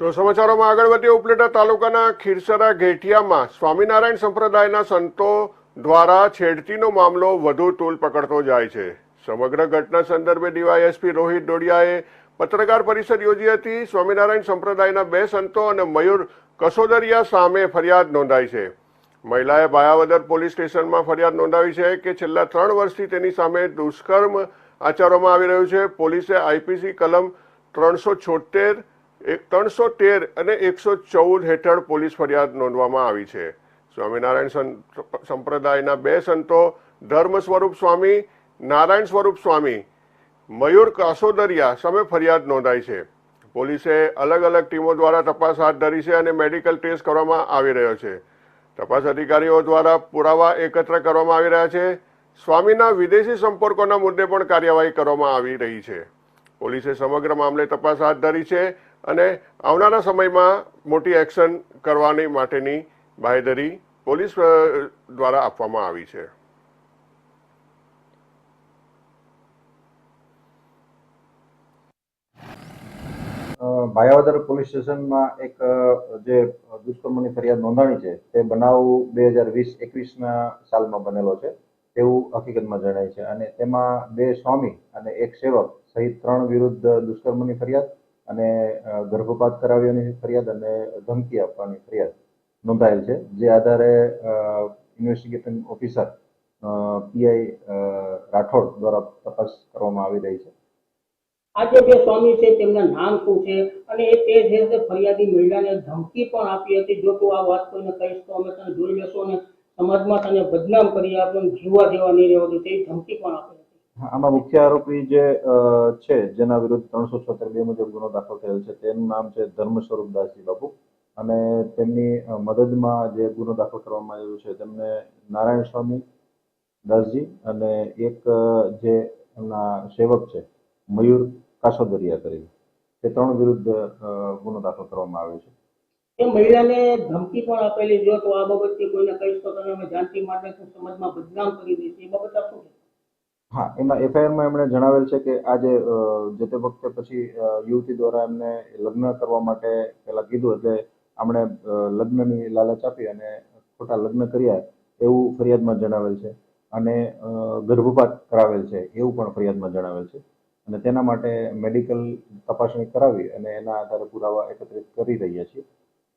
તો સમાચારોમાં આગળ વધીએ. ઉપલેટા તાલુકાના ખીરસરા ઘેટિયામાં સ્વામિનારાયણ સંપ્રદાયના સંતો દ્વારા છેડતીનો મામલો વધુ તૂલ પકડતો જાય છે. સમગ્ર ઘટના સંદર્ભે ડીવાયએસપી રોહિત ડોડિયાએ પત્રકાર પરિષદ યોજી હતી. સ્વામિનારાયણ સંપ્રદાયના 2 સંતો અને મયુર કસોદરિયા સામે ફરિયાદ નોંધાઈ છે. મહિલાએ ભાયાવદર પોલીસ સ્ટેશનમાં ફરિયાદ નોંધાવી છે કે છેલ્લા 3 વર્ષથી તેની સામે દુષ્કર્મ આચરવામાં આવી રહ્યું છે. પોલીસે આઈપીસી કલમ 313 અને 114 હેઠળ પોલીસ ફરિયાદ નોંધવામાં આવી છે. સ્વામિનારાયણ સંપ્રદાયના 2 સંતો ધર્મ સ્વરૂપ સ્વામી, નારાયણ સ્વરૂપ સ્વામી, મયુર કાસોદરિયા સામે ફરિયાદ નોંધાઈ છે. પોલીસે અલગ અલગ ટીમો દ્વારા તપાસ હાથ ધરી છે અને મેડિકલ ટેસ્ટ કરવામાં આવી રહ્યો છે. તપાસ અધિકારીઓ દ્વારા પુરાવા એકત્ર કરવામાં આવી રહ્યા છે. સ્વામીના વિદેશી સંપર્કોના મુદ્દે પણ કાર્યવાહી કરવામાં આવી રહી છે. પોલીસે સમગ્ર મામલે તપાસ હાથ ધરી છે અને આવનારા સમયમાં મોટી એક્શન કરવાની માટેની બાંહેધરી પોલીસ દ્વારા આપવામાં આવી છે. ભાયાવદર પોલીસ સ્ટેશનમાં એક જે દુષ્કર્મની ફરિયાદ નોંધાણી છે તે બનાવ 2020-21ના સાલમાં બનેલો છે તેવું હકીકતમાં જણાય છે અને તેમાં 2 સ્વામી અને 1 સેવક સહિત 3 વિરુદ્ધ દુષ્કર્મની ફરિયાદ અને ગર્ભપાત કરાવ્યાની ફરિયાદ અને ધમકી આપવાની ફરિયાદ નોંધાયેલ છે. જે આધારે ઇન્વેસ્ટિગેટિંગ ઓફિસર પીઆઈ રાઠોડ દ્વારા તપાસ કરવામાં આવી રહી છે. આજે 2 સ્વામી છે તેમના નામ શું છે અને તે જે ફરિયાદી મહિલાને ધમકી પણ આપી હતી, જો તું આ વાત કોઈને કહીશ તો અમે તને જોઈ લેશો અને સમાજમાં તને બદનામ કરી આપણે જીવવા દેવા નહીં રહેવા દો, તેવી ધમકી પણ આપી હતી. આમાં મુખ્ય આરોપી જે છે જેના વિરુદ્ધ 376 મુજબ ગુનો દાખલ થયેલ છે તેનું નામ છે ધર્મ સ્વરૂપ દાસજી બાપુ અને તેમની મદદમાં જે ગુનો દાખલ કરવામાં આવ્યો છે તેમને નારાયણ સ્વામી દાસજી અને એક જે એમના સેવક છે મયુર કાસોદરિયા કરી તે 3 વિરુદ્ધ ગુનો દાખલ કરવામાં આવ્યો છે. એ મહિલાને ધમકી પણ આપેલી, જો તો આ બાબતથી કોઈને કહીશ તો તને અમે જાનથી માટે સમાજમાં બદનામ કરી દઈશ, એ બાબત શું છે? હા, એમાં એફઆઈઆરમાં એમણે જણાવેલ છે કે આજે જે તે વખતે પછી યુવતી દ્વારા એમને લગ્ન કરવા માટે પહેલા કીધું એટલે આમણે લગ્નની લાલચ આપી અને ખોટા લગ્ન કર્યા એવું ફરિયાદમાં જણાવેલ છે અને ગર્ભપાત કરાવેલ છે એવું પણ ફરિયાદમાં જણાવેલ છે અને તેના માટે મેડિકલ તપાસણી કરાવી અને એના આધારે પુરાવા એકત્રિત કરી રહ્યા છીએ.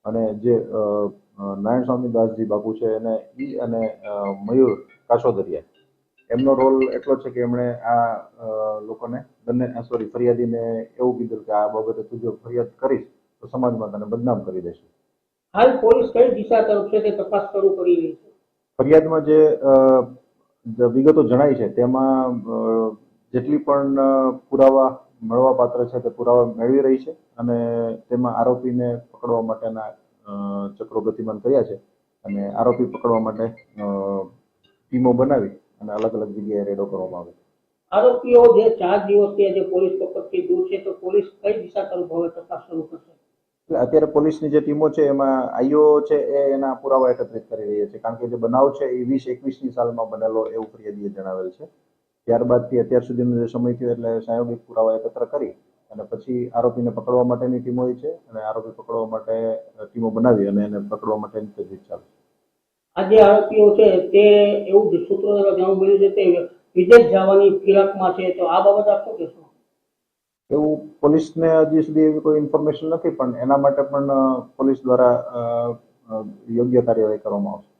અને જે નારાયણ સ્વામી દાસજી બાપુ છે એને ઈ અને મયુર કાસોદરિયા એમનો રોલ એટલો છે કે એમણે આ લોકોને ફરિયાદીને એવું કીધું કે આ બાબતે તું જો ફરિયાદ કરીશ તો સમાજમાં તને બદનામ કરી દેશે. હાલ પોલીસ કઈ દિશા તરફ છે તે તપાસ શરૂ કરી રહી છે? ફરિયાદમાં જે વિગતો જણાઈ છે તેમાં જેટલી પણ પુરાવા મળવા પાત્ર છે તે પુરાવા મેળવી રહી છે અને તેમાં આરોપીને પકડવા માટેના ચક્રો ગતિમાન કર્યા છે અને આરોપી પકડવા માટે ટીમો બનાવી અને અલગ અલગ જગ્યાએ રેડો કરવામાં આવે. આરોપીઓ જે 4 દિવસથી આજે પોલીસ પકડથી દૂર છે તો પોલીસ કઈ દિશા તરફ હવે તપાસ શરૂ કરશે? એટલે અત્યારે પોલીસની જે ટીમો છે એમાં આઈઓ છે એ એના પુરાવા એકત્રિત કરી રહી છે કારણ કે જે બનાવ છે એ 2021ની સાલમાં બનેલો એવું ફરિયાદીએ જણાવેલ છે. ત્યારબાદથી અત્યાર સુધીનો જે સમય થયો એટલે સાયોગિક પુરાવા એકત્ર કરી અને પછી આરોપીને પકડવા માટેની ટીમો હોય છે અને આરોપી પકડવા માટે ટીમો બનાવી અને એને પકડવા માટેની તજવીજ ચાલે છે. આ જે આરોપીઓ છે તે એવું જ સૂત્રો દ્વારા જાણવા મળ્યું છે તે વિદેશ જવાની ફિરાકમાં છે, તો આ બાબત આપ શું કહેશો? એવું પોલીસને હજી સુધી એવી કોઈ ઇન્ફોર્મેશન નથી પણ એના માટે પણ પોલીસ દ્વારા યોગ્ય કાર્યવાહી કરવામાં આવશે.